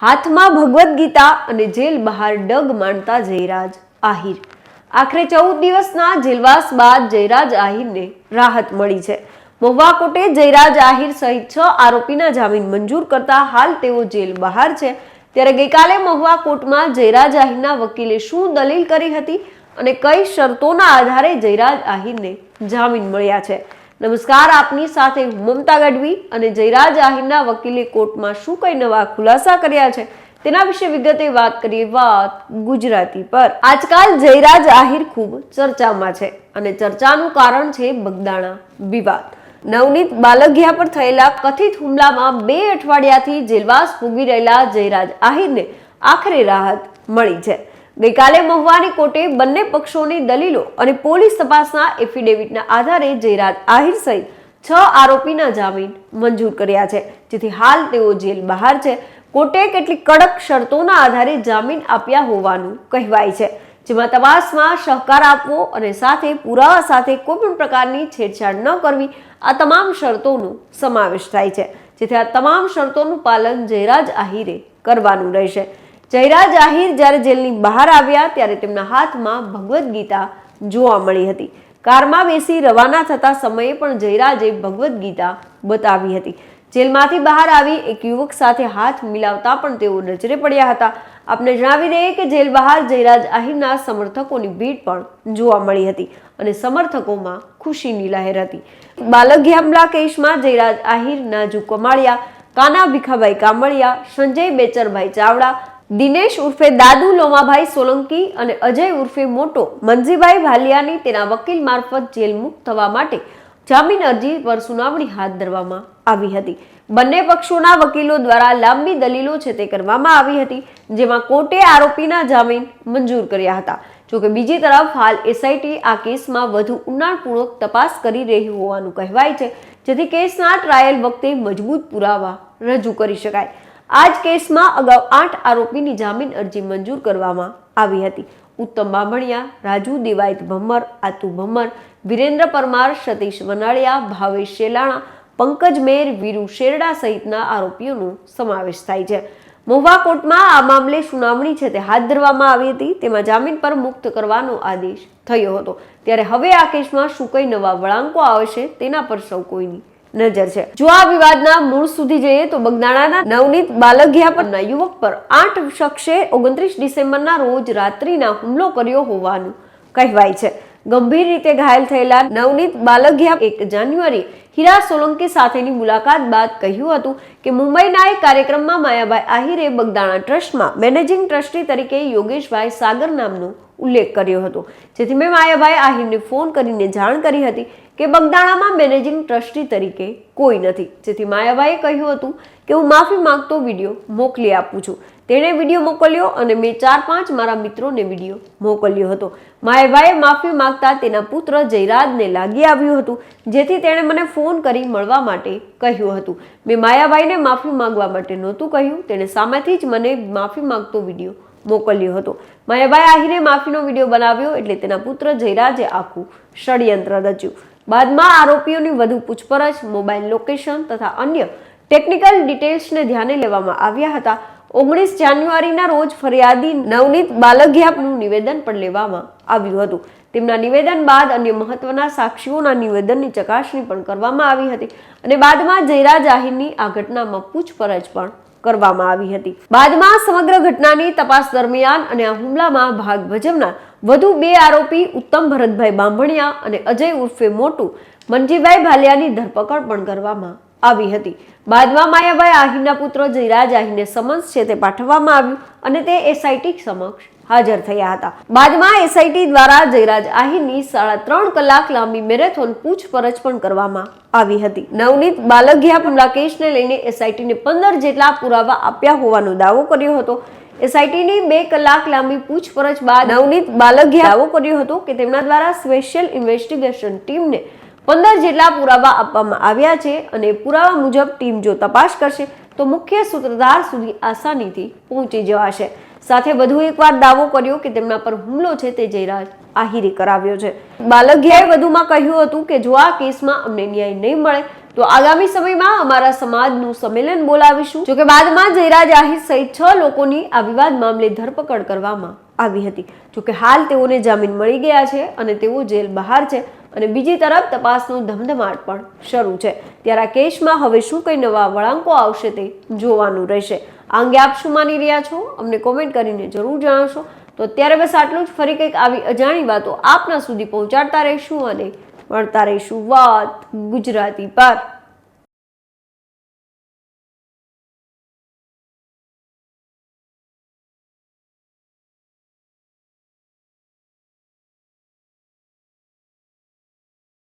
હાથમાં ભગવદ્ ગીતા અને જેલ બહાર ડગ માંડતા જયરાજ આહિર। આખરે 14 દિવસના જેલવાસ બાદ જયરાજ આહિરને રાહત મળી છે। મહુવા કોર્ટે જયરાજ આહિર સહિત 6 આરોપીના જામીન મંજૂર કરતા હાલ તેઓ જેલ બહાર છે। ત્યારે ગઈકાલે મહુવા કોર્ટમાં જયરાજ આહિરના વકીલે શું દલીલ કરી હતી અને કઈ શરતોના આધારે જયરાજ આહિરને જામીન મળ્યા છે। નમસ્કાર, આપની સાથે હું મમતા ગઢવી અને જયરાજ આહિરના વકીલે કોર્ટમાં શું કઈ નવા ખુલાસા કર્યા છે તેના વિશે વિગતે વાત કરીએ। વાત ગુજરાતી પર। આજકાલ જયરાજ આહિર ખૂબ ચર્ચામાં છે અને ચર્ચાનું કારણ છે બગદાણા વિવાદ। નવનીત બાલગિયા પર થયેલા કથિત હુમલામાં 2 અઠવાડિયાથી જેલવાસ ભોગવી રહેલા જયરાજ આહિરને આખરે રાહત મળી છે। ગઈકાલે મહુવાની કોર્ટે બંને પક્ષોની દલીલો અને પોલીસ તપાસના એફિડેવિટના આધારે જયરાજ આહિર સહિત 6 આરોપીના જામીન મંજૂર કર્યા છે, જેથી હાલ તેઓ જેલ બહાર છે। કોર્ટે કેટલીક કડક શરતોના આધારે જામીન આપ્યા હોવાનું કહેવાય છે, જેમાં તપાસમાં સહકાર આપવો અને સાથે પુરાવા સાથે કોઈ પણ પ્રકારની છેડછાડ ન કરવી, આ તમામ શરતોનો સમાવેશ થાય છે, જેથી આ તમામ શરતોનું પાલન જયરાજ આહિરે કરવાનું રહેશે। જયરાજ આહિર જ્યારે જેલની બહાર આવ્યા ત્યારે તેમના હાથમાં ભગવદ્ ગીતા જોવા મળી હતી। કારમાં બેસી રવાના થતા સમયે પણ જયરાજે ભગવદ્ ગીતા બતાવી હતી। જેલમાંથી બહાર આવી એક યુવક સાથે હાથ મિલાવતા પણ તેઓ નજરે પડ્યા હતા। આપને જણાવી દઈએ કે જેલ બહાર જયરાજ આહિરના સમર્થકોની ભીડ પણ જોવા મળી હતી અને સમર્થકોમાં ખુશીની લહેર હતી। બાલગિયા હુમલા કેસમાં જયરાજ આહિર, નાજુ કમાળિયા, કાના ભીખાભાઈ કામળિયા, સંજય બેચરભાઈ ચાવડા, દિનેશ ઉર્ફે દાદુ લોમાભાઈ સોલંકી અને અજય ઉર્ફે મોટો મંજીભાઈ ભાલિયાની તેના વકીલ મારફત જેલ મુક્ત થવા માટે જામીન અરજી પર સુનાવણી હાથ ધરવામાં આવી હતી। બંને પક્ષોના વકીલો દ્વારા લાંબી દલીલો છે તે કરવામાં આવી હતી, જેમાં કોર્ટે આરોપીના જામીન મંજૂર કર્યા હતા। જોકે બીજી તરફ હાલ એસઆઈટી આ કેસમાં વધુ ઊંડાણપૂર્વક તપાસ કરી રહી હોવાનું કહેવાય છે, જેથી કેસના ટ્રાયલ વખતે મજબૂત પુરાવા રજૂ કરી શકાય। આ જ કેસમાં અગાઉ 8 આરોપીની જામીન અરજી મંજૂર કરવામાં આવી હતી। ઉત્તમ બામણિયા, રાજુ દેવાયત ભમ્મર, આતુ ભમ્મર, વિરેન્દ્ર પરમાર, સતીશ વનાળિયા, ભાવેશ શેલાણા, પંકજ મેર, વીરુ શેરડા સહિતના આરોપીઓનો સમાવેશ થાય છે। મહુવા કોર્ટમાં આ મામલે સુનાવણી છે તે હાથ ધરવામાં આવી હતી, તેમાં જામીન પર મુક્ત કરવાનો આદેશ થયો હતો। ત્યારે હવે આ કેસમાં શું કઈ નવા વળાંકો આવશે તેના પર સૌ કોઈની નજર છે। જો આ વિવાદના મૂળ સુધી જઈએ તો બગદાણાના નવનીત બાલગિયા પરના યુવક પર 8 શખ્સે 29 ડિસેમ્બરના રોજ રાત્રિના હુમલો કર્યો હોવાનું કહેવાય છે। ગંભીર રીતે ઘાયલ થયેલા નવનીત બાલગિયા 1 જાન્યુઆરી હીરા સોલંકી સાથેની મુલાકાત બાદ કહ્યું હતું કે મુંબઈના એક કાર્યક્રમમાં માયાભાઈ આહિરે બગદાણા ટ્રસ્ટમાં મેનેજિંગ ટ્રસ્ટી તરીકે યોગેશભાઈ સાગર નામનો ઉલ્લેખ કર્યો હતો, જેથી મેં માયાભાઈ આહિરને ફોન કરીને જાણ કરી હતી કે બગદાણામાં મેનેજિંગ ટ્રસ્ટી તરીકે કોઈ નથી, જેથી માયાભાઈએ કહ્યું હતું કે હું માફી માંગતો વિડીયો મોકલી આપું છું। તેણે વિડીયો મોકલ્યો અને મેં 4-5 મારા મિત્રોને વિડીયો મોકલ્યો હતો। માયાભાઈએ માફી માંગતા તેના પુત્ર જયરાજને લાગી આવ્યું હતું, જેથી તેણે મને ફોન કરી મળવા માટે કહ્યું હતું। મેં માયાભાઈને માફી માંગવા માટે નહોતું કહ્યું, તેણે સામેથી જ મને માફી માંગતો વિડીયો મોકલ્યો હતો। માયાભાઈ આહિરે માફીનો વિડીયો બનાવ્યો એટલે તેના પુત્ર જયરાજે આખું ષડયંત્ર રચ્યું। બાદમાં આરોપીઓની વધુ પૂછપરછ, મોબાઈલ લોકેશન તથા અન્ય ટેકનિકલ ડિટેલ્સને ધ્યાને લેવામાં આવ્યા હતા। 19 જાન્યુઆરીના રોજ ફરિયાદી નવનીત બાલગિયાનું નિવેદન પણ લેવામાં આવ્યું હતું। તેમના નિવેદન બાદ અન્ય મહત્વના સાક્ષીઓના નિવેદનની ચકાસણી પણ કરવામાં આવી હતી અને બાદમાં જયરાજ આહિરની આ ઘટનામાં પૂછપરછ પણ કરવામાં આવી હતી। બાદમાં સમગ્ર ઘટનાની તપાસ દરમિયાન અને આ હુમલામાં ભાગ ભજવનાર વધુ 2 આરોપી ઉત્તમ ભરતભાઈ બામણિયા અને અજય ઉર્ફે મોટું મંજીભાઈ ભાલિયાની ધરપકડ પણ કરવામાં આવી હતી। બાદમાં માયાભાઈ આહિરના પુત્ર જયરાજ આહિરને સમન્સ છે તે પાઠવવામાં આવ્યું અને તે એસઆઈટી સમક્ષ હાજર થયા હતા। બાદમાં એસઆઈટી દ્વારા જયરાજ આહિરની 3.5 કલાક લાંબી મેરેથોન પૂછપરછ પણ કરવામાં આવી હતી। નવનીત બાલગિયા હુમલા કેસને લઈને એસઆઈટીને 15 જેટલા પુરાવા આપ્યા હોવાનો દાવો કર્યો હતો। એસઆઈટીની 2 કલાક લાંબી પૂછપરછ બાદ નવનીત બાલગિયા દાવો કર્યો હતો કે તેમના દ્વારા સ્પેશિયલ ઇન્વેસ્ટિગેશન ટીમને 15 જેટલા પુરાવા આપવામાં આવ્યા છે અને પુરાવા મુજબ ટીમ જો તપાસ કરશે તો મુખ્ય સૂત્રધાર સુધી આસાનીથી પહોંચી જવાશે। સાથે વધુ એકવાર દાવો કર્યો કે તેમના પર હુમલો છે તે જયરાજ આહિરે કરાવ્યો છે। બાલગિયાએ વધુમાં કહ્યું હતું કે જો આ કેસમાં અમને ન્યાય નહીં મળે તો આગામી સમયમાં અમારા સમાજનું સંમેલન બોલાવીશું. જોકે બાદમાં જયરાજ આહિર સહિત 6 લોકોની આ વિવાદ મામલે ધરપકડ કરવામાં આવી હતી. જોકે હાલ તેઓને જામીન મળી ગયા છે અને તેઓ જેલ બહાર છે અને બીજી તરફ તપાસનો ધમધમાટ પણ શરૂ છે. ત્યારે આ કેસમાં હવે શું કઈ નવા વળાંકો આવશે તે જોવાનું રહેશે. આ અંગે આપ શું માની રહ્યા છો અમને કોમેન્ટ કરીને જરૂર જણાવશો. તો અત્યારે બસ આટલું જ. ફરી કંઈક આવી અજાણી વાતો આપના સુધી પહોંચાડતા રહીશું અને મળતા રહીશું વાત ગુજરાતી પર.